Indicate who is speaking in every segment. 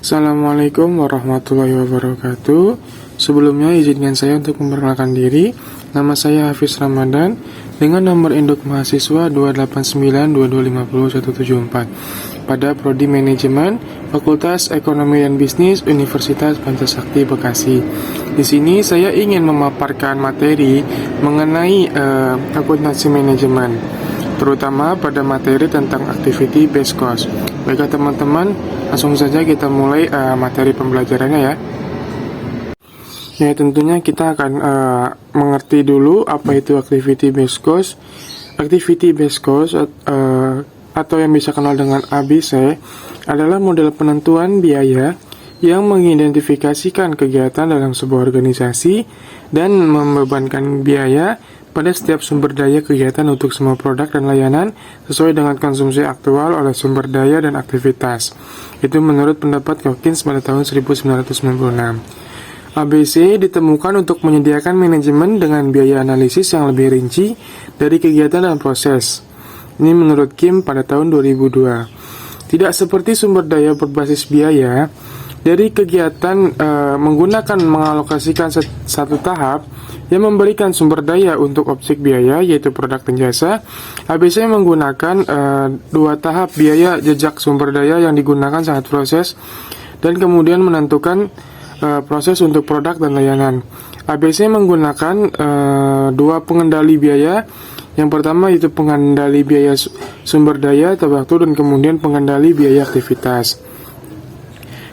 Speaker 1: Assalamualaikum warahmatullahi wabarakatuh. Sebelumnya izinkan saya untuk memperkenalkan diri. Nama saya Hafiz Ramadan dengan nomor induk mahasiswa 28922501174 pada Prodi Manajemen Fakultas Ekonomi dan Bisnis Universitas Pancasakti Bekasi. Di sini saya ingin memaparkan materi mengenai akuntansi manajemen, terutama pada materi tentang activity based cost. Baiklah teman-teman, langsung saja kita mulai materi pembelajarannya ya. Ya, tentunya kita akan mengerti dulu apa itu activity based cost. Activity based cost atau yang bisa kenal dengan ABC adalah model penentuan biaya yang mengidentifikasikan kegiatan dalam sebuah organisasi dan membebankan biaya pada setiap sumber daya kegiatan untuk semua produk dan layanan sesuai dengan konsumsi aktual oleh sumber daya dan aktivitas. Itu menurut pendapat Hawkins pada tahun 1996. ABC ditemukan untuk menyediakan manajemen dengan biaya analisis yang lebih rinci dari kegiatan dan proses. Ini menurut Kim pada tahun 2002. Tidak seperti sumber daya berbasis biaya, dari kegiatan menggunakan mengalokasikan satu tahap yang memberikan sumber daya untuk objek biaya, yaitu produk dan jasa. ABC menggunakan dua tahap biaya jejak sumber daya yang digunakan saat proses dan kemudian menentukan proses untuk produk dan layanan. ABC menggunakan dua pengendali biaya. Yang pertama itu pengendali biaya sumber daya atau waktu, dan kemudian pengendali biaya aktivitas.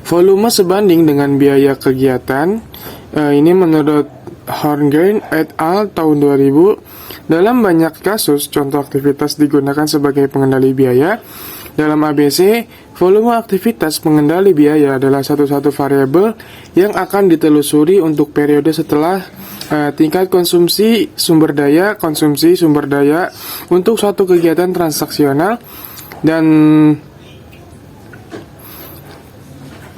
Speaker 1: Volume sebanding dengan biaya kegiatan. Ini menurut Horngren et al. Tahun 2000. Dalam banyak kasus, contoh aktivitas digunakan sebagai pengendali biaya. Dalam ABC, volume aktivitas pengendali biaya adalah satu-satu variabel yang akan ditelusuri untuk periode setelah tingkat konsumsi sumber daya untuk suatu kegiatan transaksional dan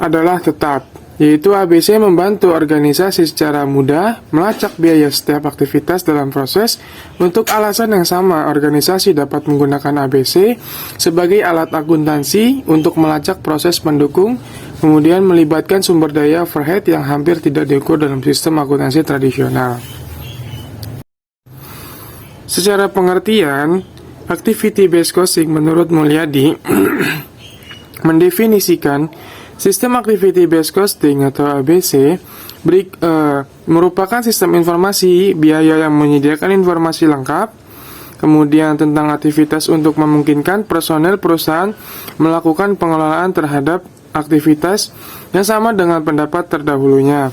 Speaker 1: adalah tetap, yaitu ABC membantu organisasi secara mudah melacak biaya setiap aktivitas dalam proses. Untuk alasan yang sama, organisasi dapat menggunakan ABC sebagai alat akuntansi untuk melacak proses pendukung, kemudian melibatkan sumber daya overhead yang hampir tidak diukur dalam sistem akuntansi tradisional. Secara pengertian, activity based costing menurut Mulyadi mendefinisikan sistem activity based costing atau ABC merupakan sistem informasi biaya yang menyediakan informasi lengkap, kemudian tentang aktivitas untuk memungkinkan personel perusahaan melakukan pengelolaan terhadap aktivitas yang sama dengan pendapat terdahulunya.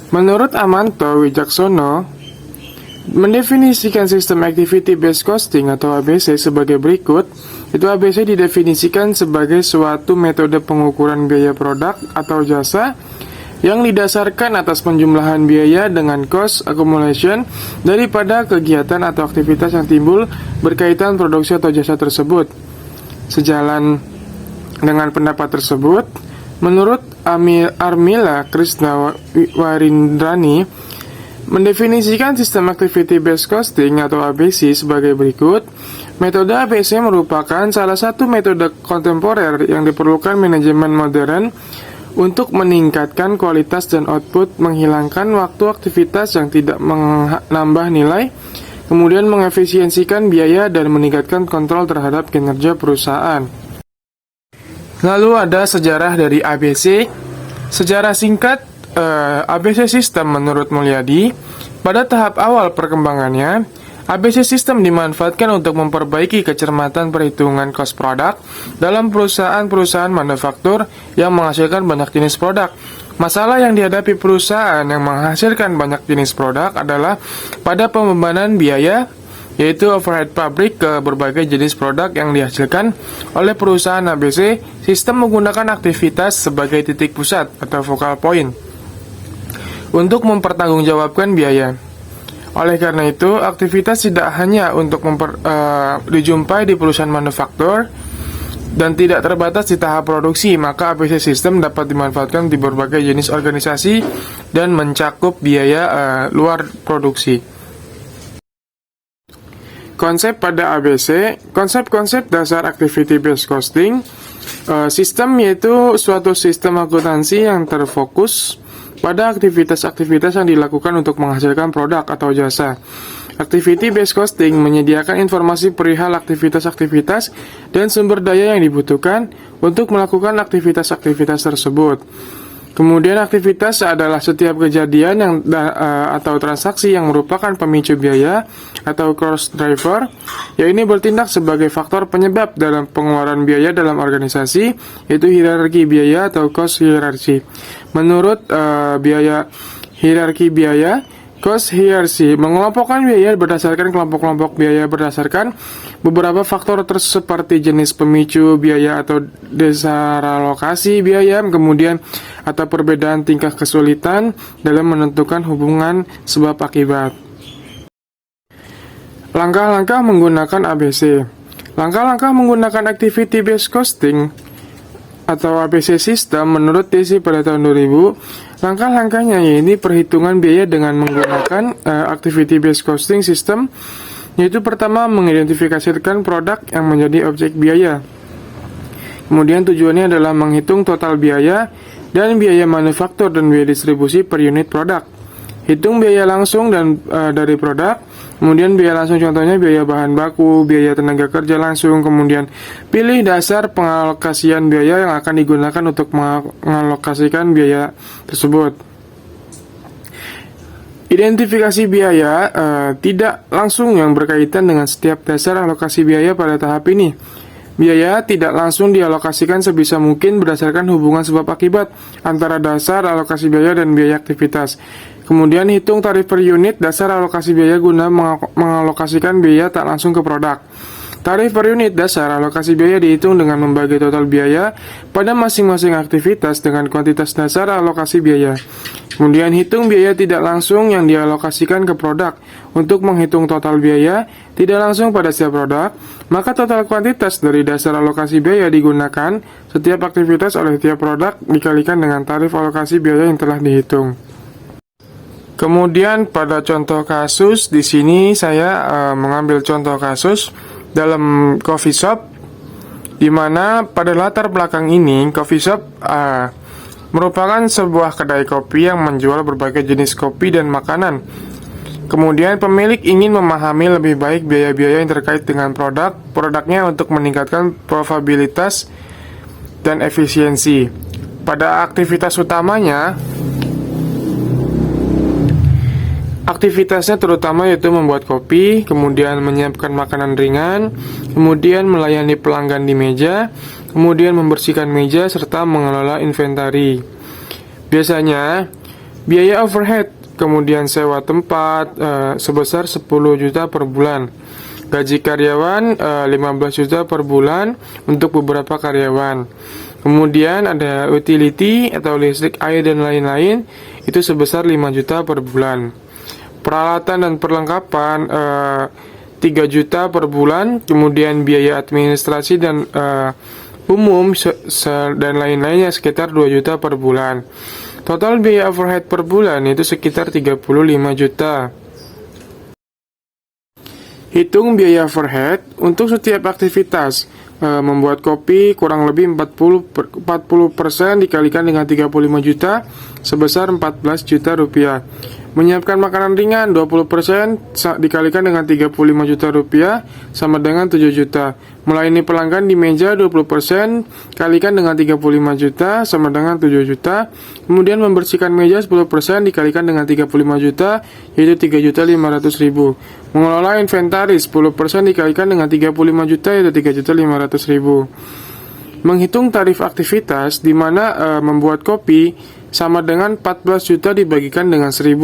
Speaker 1: Menurut Amanto Wijaksono, mendefinisikan sistem activity based costing atau ABC sebagai berikut. Itu ABC didefinisikan sebagai suatu metode pengukuran biaya produk atau jasa yang didasarkan atas penjumlahan biaya dengan cost accumulation daripada kegiatan atau aktivitas yang timbul berkaitan produksi atau jasa tersebut. Sejalan dengan pendapat tersebut, menurut Armila Krisnawarindrani, mendefinisikan sistem activity based costing atau ABC sebagai berikut. Metode ABC merupakan salah satu metode kontemporer yang diperlukan manajemen modern untuk meningkatkan kualitas dan output, menghilangkan waktu aktivitas yang tidak menambah nilai, kemudian mengefisiensikan biaya dan meningkatkan kontrol terhadap kinerja perusahaan. Lalu ada sejarah dari ABC. Sejarah singkat ABC System menurut Mulyadi, pada tahap awal perkembangannya, ABC System dimanfaatkan untuk memperbaiki kecermatan perhitungan cost produk dalam perusahaan-perusahaan manufaktur yang menghasilkan banyak jenis produk. Masalah yang dihadapi perusahaan yang menghasilkan banyak jenis produk adalah pada pembebanan biaya, yaitu overhead pabrik ke berbagai jenis produk yang dihasilkan oleh perusahaan. ABC System menggunakan aktivitas sebagai titik pusat atau focal point untuk mempertanggungjawabkan biaya. Oleh karena itu, aktivitas tidak hanya untuk dijumpai di perusahaan manufaktur dan tidak terbatas di tahap produksi, maka ABC System dapat dimanfaatkan di berbagai jenis organisasi dan mencakup biaya luar produksi. Konsep pada ABC, konsep-konsep dasar activity based costing. Sistem yaitu suatu sistem akuntansi yang terfokus pada aktivitas-aktivitas yang dilakukan untuk menghasilkan produk atau jasa. Activity based costing menyediakan informasi perihal aktivitas-aktivitas dan sumber daya yang dibutuhkan untuk melakukan aktivitas-aktivitas tersebut. Kemudian aktivitas adalah setiap kejadian yang atau transaksi yang merupakan pemicu biaya atau cost driver, yang ini bertindak sebagai faktor penyebab dalam pengeluaran biaya dalam organisasi, yaitu hierarki biaya atau cost hierarchy. Menurut hierarki biaya, cost hierarchy mengelompokkan biaya berdasarkan kelompok-kelompok biaya berdasarkan beberapa faktor seperti jenis pemicu biaya atau dasar alokasi biaya, kemudian atau perbedaan tingkat kesulitan dalam menentukan hubungan sebab akibat. Langkah-langkah menggunakan ABC. Langkah-langkah menggunakan activity based costing atau ABC System menurut TC pada tahun 2000. Langkah-langkahnya ini perhitungan biaya dengan menggunakan activity based costing system, yaitu pertama mengidentifikasikan produk yang menjadi objek biaya. Kemudian tujuannya adalah menghitung total biaya dan biaya manufaktur dan biaya distribusi per unit produk. Hitung biaya langsung dan dari produk. Kemudian biaya langsung contohnya biaya bahan baku, biaya tenaga kerja langsung. Kemudian pilih dasar pengalokasian biaya yang akan digunakan untuk mengalokasikan biaya tersebut. Identifikasi biaya tidak langsung yang berkaitan dengan setiap dasar alokasi biaya pada tahap ini. Biaya tidak langsung dialokasikan sebisa mungkin berdasarkan hubungan sebab akibat antara dasar alokasi biaya dan biaya aktivitas. Kemudian hitung tarif per unit dasar alokasi biaya guna mengalokasikan biaya tak langsung ke produk. Tarif per unit dasar alokasi biaya dihitung dengan membagi total biaya pada masing-masing aktivitas dengan kuantitas dasar alokasi biaya. Kemudian hitung biaya tidak langsung yang dialokasikan ke produk. Untuk menghitung total biaya tidak langsung pada setiap produk, maka total kuantitas dari dasar alokasi biaya digunakan setiap aktivitas oleh tiap produk dikalikan dengan tarif alokasi biaya yang telah dihitung. Kemudian pada contoh kasus di sini saya mengambil contoh kasus dalam coffee shop, di mana pada latar belakang ini coffee shop merupakan sebuah kedai kopi yang menjual berbagai jenis kopi dan makanan. Kemudian pemilik ingin memahami lebih baik biaya-biaya yang terkait dengan produknya untuk meningkatkan profitabilitas dan efisiensi. Pada aktivitas utamanya, aktivitasnya terutama yaitu membuat kopi, kemudian menyiapkan makanan ringan, kemudian melayani pelanggan di meja, kemudian membersihkan meja, serta mengelola inventari. Biasanya, biaya overhead, kemudian sewa tempat sebesar 10 juta per bulan. Gaji karyawan 15 juta per bulan untuk beberapa karyawan. Kemudian ada utility atau listrik, air, dan lain-lain, itu sebesar 5 juta per bulan. Peralatan dan perlengkapan 3 juta per bulan, kemudian biaya administrasi dan umum dan lain-lainnya sekitar 2 juta per bulan. Total biaya overhead per bulan itu sekitar 35 juta. Hitung biaya overhead untuk setiap aktivitas. Membuat kopi kurang lebih 40% dikalikan dengan 35 juta sebesar 14 juta rupiah. Menyiapkan makanan ringan 20% dikalikan dengan 35 juta rupiah sama dengan 7 juta. Melayani pelanggan di meja 20% kalikan dengan 35 juta sama dengan 7 juta. Kemudian membersihkan meja 10% dikalikan dengan 35 juta yaitu 3.500.000. Mengelola inventaris 10% dikalikan dengan 35 juta yaitu 3.500.000. Menghitung tarif aktivitas di mana membuat kopi sama dengan 14 juta dibagikan dengan 1000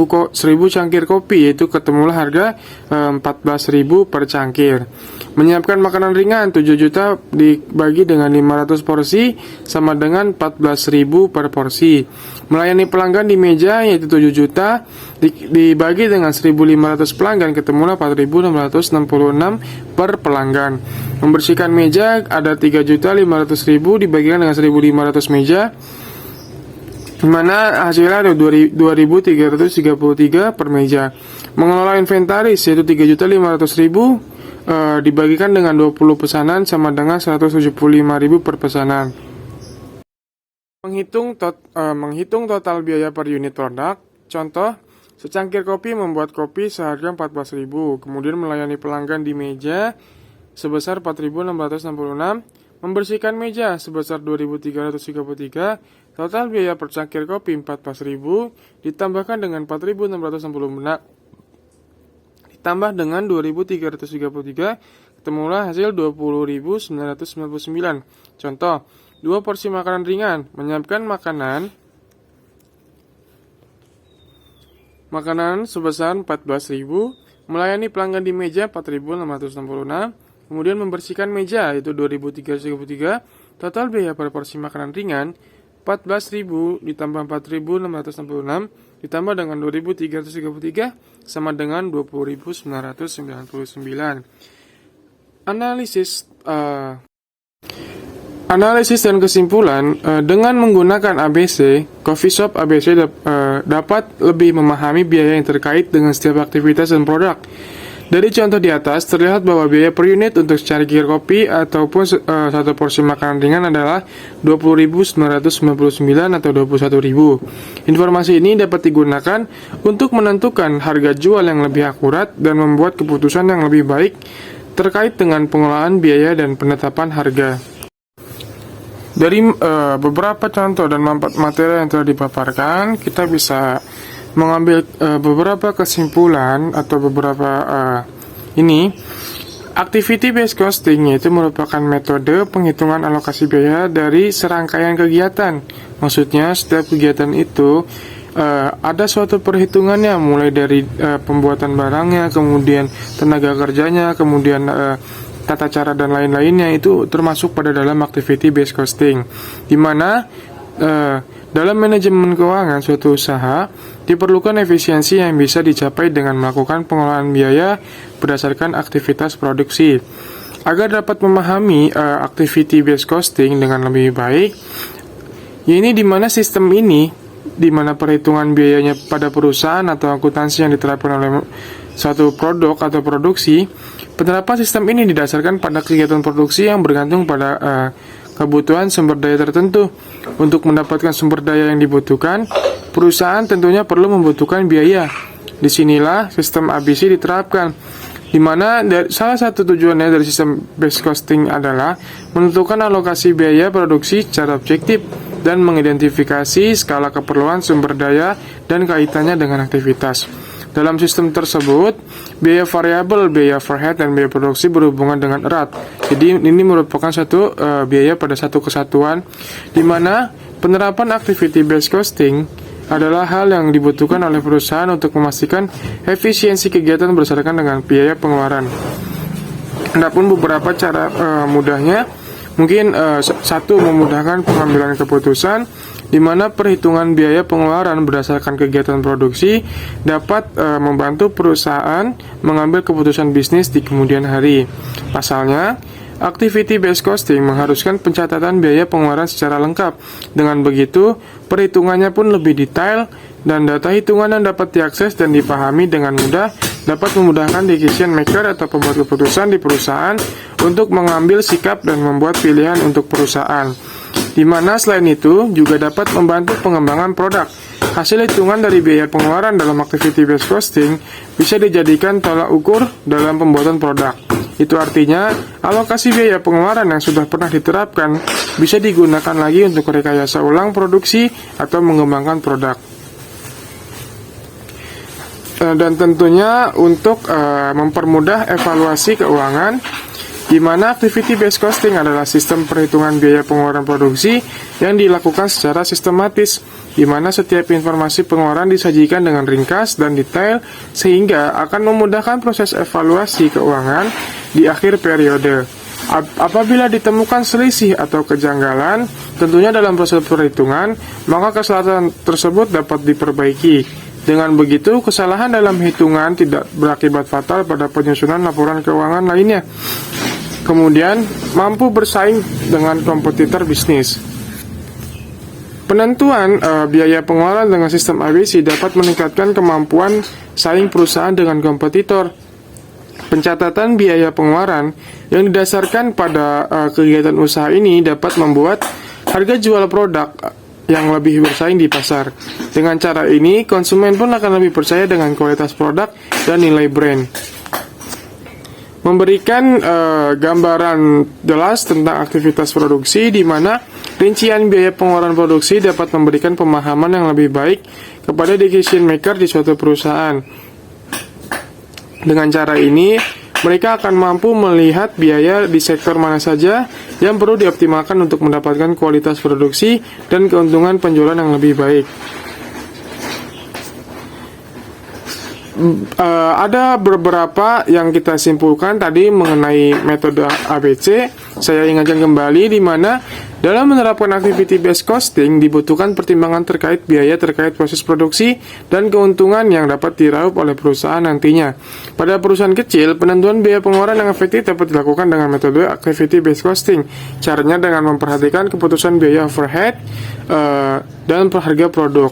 Speaker 1: cangkir kopi, yaitu ketemulah harga 14.000 per cangkir. Menyiapkan makanan ringan 7 juta dibagi dengan 500 porsi sama dengan 14.000 per porsi. Melayani pelanggan di meja yaitu 7 juta dibagi dengan 1.500 pelanggan, ketemulah 4.666 per pelanggan. Membersihkan meja ada 3.500.000 dibagikan dengan 1.500 meja, di mana hasilnya ada 2.333 per meja. Mengelola inventaris yaitu 3.500.000 dibagikan dengan 20 pesanan sama dengan 175.000 per pesanan. Menghitung total biaya per unit produk. Contoh, secangkir kopi membuat kopi seharga 14.000, kemudian melayani pelanggan di meja sebesar 4.666, membersihkan meja sebesar 2.333, total biaya per cangkir kopi 14.000, ditambahkan dengan 4.666, ditambah dengan 2.333, ketemulah hasil 20.999. Contoh, 2 porsi makanan ringan, menyiapkan makanan sebesar 14.000, melayani pelanggan di meja 4.666, kemudian membersihkan meja itu 2.333, total biaya per porsi makanan ringan 14.000 ditambah 4.666 ditambah dengan 2.333 sama dengan 20.999. Analisis dan kesimpulan. Dengan menggunakan ABC, Coffee Shop ABC dapat lebih memahami biaya yang terkait dengan setiap aktivitas dan produk. Dari contoh di atas, terlihat bahwa biaya per unit untuk secangkir kopi ataupun satu porsi makanan ringan adalah 20.999 atau 21.000. Informasi ini dapat digunakan untuk menentukan harga jual yang lebih akurat dan membuat keputusan yang lebih baik terkait dengan pengelolaan biaya dan penetapan harga. Dari beberapa contoh dan materi yang telah dipaparkan, kita bisa mengambil beberapa kesimpulan atau beberapa activity based costing, yaitu merupakan metode penghitungan alokasi biaya dari serangkaian kegiatan. Maksudnya setiap kegiatan itu ada suatu perhitungannya, mulai dari pembuatan barangnya, kemudian tenaga kerjanya, kemudian tata cara dan lain-lainnya, itu termasuk pada dalam activity based costing, di mana dalam manajemen keuangan suatu usaha diperlukan efisiensi yang bisa dicapai dengan melakukan pengelolaan biaya berdasarkan aktivitas produksi. Agar dapat memahami activity based costing dengan lebih baik, ini di mana sistem ini, di mana perhitungan biayanya pada perusahaan atau akuntansi yang diterapkan oleh suatu produk atau produksi. Penerapan sistem ini didasarkan pada kegiatan produksi yang bergantung pada kebutuhan sumber daya tertentu. Untuk mendapatkan sumber daya yang dibutuhkan, perusahaan tentunya perlu membutuhkan biaya. Disinilah sistem ABC diterapkan, di mana salah satu tujuannya dari sistem based costing adalah menentukan alokasi biaya produksi secara objektif dan mengidentifikasi skala keperluan sumber daya dan kaitannya dengan aktivitas. Dalam sistem tersebut, biaya variabel, biaya overhead, dan biaya produksi berhubungan dengan erat. Jadi ini merupakan satu biaya pada satu kesatuan, di mana penerapan activity based costing adalah hal yang dibutuhkan oleh perusahaan untuk memastikan efisiensi kegiatan berdasarkan dengan biaya pengeluaran. Adapun beberapa cara mudahnya, mungkin satu, memudahkan pengambilan keputusan, di mana perhitungan biaya pengeluaran berdasarkan kegiatan produksi dapat membantu perusahaan mengambil keputusan bisnis di kemudian hari. Pasalnya, activity based costing mengharuskan pencatatan biaya pengeluaran secara lengkap. Dengan begitu, perhitungannya pun lebih detail dan data hitungan yang dapat diakses dan dipahami dengan mudah dapat memudahkan decision maker atau pembuat keputusan di perusahaan untuk mengambil sikap dan membuat pilihan untuk perusahaan. Di mana selain itu juga dapat membantu pengembangan produk. Hasil hitungan dari biaya pengeluaran dalam activity based costing bisa dijadikan tolak ukur dalam pembuatan produk. Itu artinya alokasi biaya pengeluaran yang sudah pernah diterapkan bisa digunakan lagi untuk rekayasa ulang produksi atau mengembangkan produk. Dan tentunya untuk mempermudah evaluasi keuangan, di mana activity based costing adalah sistem perhitungan biaya pengeluaran produksi yang dilakukan secara sistematis, di mana setiap informasi pengeluaran disajikan dengan ringkas dan detail sehingga akan memudahkan proses evaluasi keuangan di akhir periode. Apabila ditemukan selisih atau kejanggalan, tentunya dalam proses perhitungan, maka kesalahan tersebut dapat diperbaiki. Dengan begitu, kesalahan dalam hitungan tidak berakibat fatal pada penyusunan laporan keuangan lainnya. Kemudian, mampu bersaing dengan kompetitor bisnis. Penentuan biaya pengeluaran dengan sistem ABC dapat meningkatkan kemampuan saing perusahaan dengan kompetitor. Pencatatan biaya pengeluaran yang didasarkan pada kegiatan usaha ini dapat membuat harga jual produk yang lebih bersaing di pasar. Dengan cara ini, konsumen pun akan lebih percaya dengan kualitas produk dan nilai brand. Memberikan gambaran jelas tentang aktivitas produksi, di mana rincian biaya pengeluaran produksi dapat memberikan pemahaman yang lebih baik kepada decision maker di suatu perusahaan. Dengan cara ini, mereka akan mampu melihat biaya di sektor mana saja yang perlu dioptimalkan untuk mendapatkan kualitas produksi dan keuntungan penjualan yang lebih baik. Ada beberapa yang kita simpulkan tadi mengenai metode ABC. Saya ingatkan kembali di mana dalam menerapkan activity based costing dibutuhkan pertimbangan terkait biaya terkait proses produksi dan keuntungan yang dapat diraup oleh perusahaan nantinya. Pada perusahaan kecil, penentuan biaya pengeluaran yang efektif dapat dilakukan dengan metode activity based costing. Caranya dengan memperhatikan keputusan biaya overhead dan harga produk.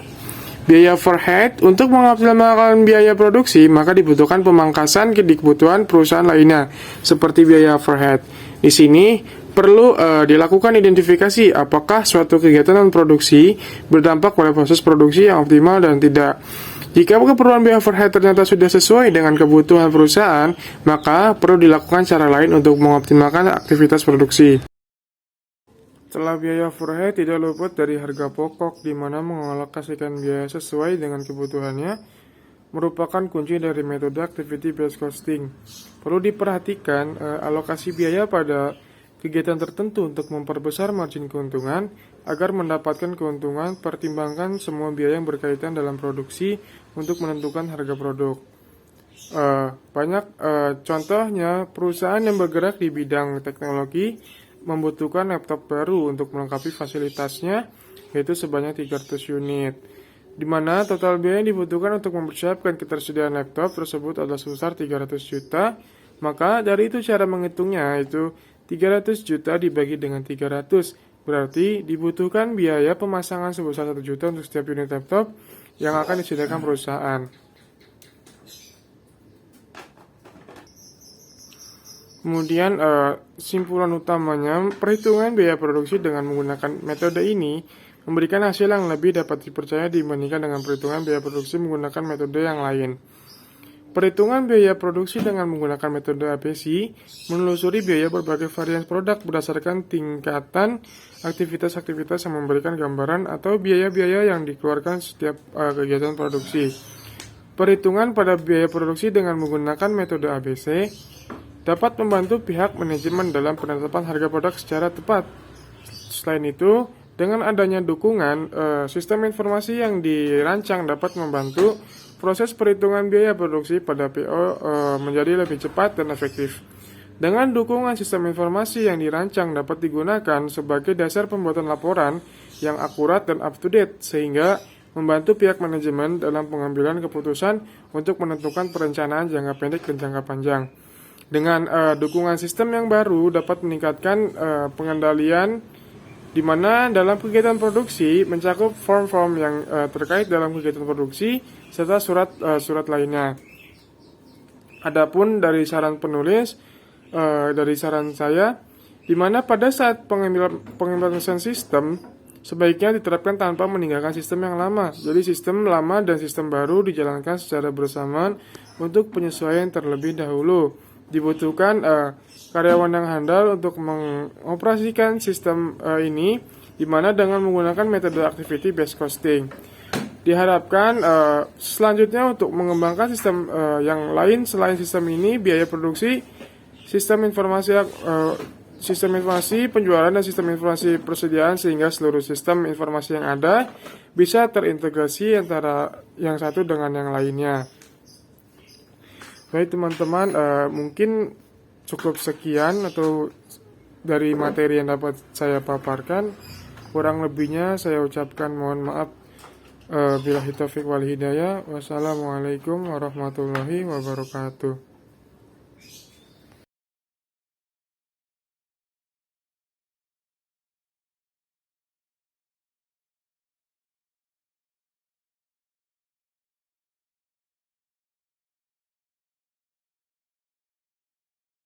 Speaker 1: Biaya overhead untuk mengoptimalkan biaya produksi, maka dibutuhkan pemangkasan di kebutuhan perusahaan lainnya, seperti biaya overhead. Di sini perlu dilakukan identifikasi apakah suatu kegiatan produksi berdampak pada proses produksi yang optimal dan tidak. Jika keperluan biaya overhead ternyata sudah sesuai dengan kebutuhan perusahaan, maka perlu dilakukan cara lain untuk mengoptimalkan aktivitas produksi. Setelah biaya overhead tidak luput dari harga pokok, di mana mengalokasikan biaya sesuai dengan kebutuhannya merupakan kunci dari metode activity based costing. Perlu diperhatikan alokasi biaya pada kegiatan tertentu untuk memperbesar margin keuntungan. Agar mendapatkan keuntungan, pertimbangkan semua biaya yang berkaitan dalam produksi untuk menentukan harga produk. Contohnya perusahaan yang bergerak di bidang teknologi membutuhkan laptop baru untuk melengkapi fasilitasnya, yaitu sebanyak 300 unit, di mana total biaya yang dibutuhkan untuk mempersiapkan ketersediaan laptop tersebut adalah sebesar 300 juta. Maka dari itu cara menghitungnya yaitu 300 juta dibagi dengan 300, berarti dibutuhkan biaya pemasangan sebesar 1 juta untuk setiap unit laptop yang akan disediakan perusahaan. Kemudian simpulan utamanya, perhitungan biaya produksi dengan menggunakan metode ini memberikan hasil yang lebih dapat dipercaya dibandingkan dengan perhitungan biaya produksi menggunakan metode yang lain. Perhitungan biaya produksi dengan menggunakan metode ABC menelusuri biaya berbagai varian produk berdasarkan tingkatan aktivitas-aktivitas yang memberikan gambaran atau biaya-biaya yang dikeluarkan setiap kegiatan produksi. Perhitungan pada biaya produksi dengan menggunakan metode ABC dapat membantu pihak manajemen dalam penetapan harga produk secara tepat. Selain itu, dengan adanya dukungan, sistem informasi yang dirancang dapat membantu proses perhitungan biaya produksi pada PO menjadi lebih cepat dan efektif. Dengan dukungan sistem informasi yang dirancang dapat digunakan sebagai dasar pembuatan laporan yang akurat dan up-to-date, sehingga membantu pihak manajemen dalam pengambilan keputusan untuk menentukan perencanaan jangka pendek dan jangka panjang. Dengan dukungan sistem yang baru dapat meningkatkan pengendalian, di mana dalam kegiatan produksi mencakup form-form yang terkait dalam kegiatan produksi serta surat lainnya. Adapun dari saran penulis, dari saran saya, di mana pada saat pengimplementasian sistem sebaiknya diterapkan tanpa meninggalkan sistem yang lama. Jadi sistem lama dan sistem baru dijalankan secara bersamaan untuk penyesuaian terlebih dahulu. Dibutuhkan karyawan yang handal untuk mengoperasikan sistem ini, di mana dengan menggunakan metode activity based costing. Diharapkan selanjutnya untuk mengembangkan sistem yang lain selain sistem ini, biaya produksi, sistem informasi penjualan dan sistem informasi persediaan, sehingga seluruh sistem informasi yang ada bisa terintegrasi antara yang satu dengan yang lainnya. Baik teman-teman, mungkin cukup sekian atau dari materi yang dapat saya paparkan. Kurang lebihnya saya ucapkan mohon maaf. Billahi taufiq wal hidayah. Wassalamualaikum warahmatullahi wabarakatuh.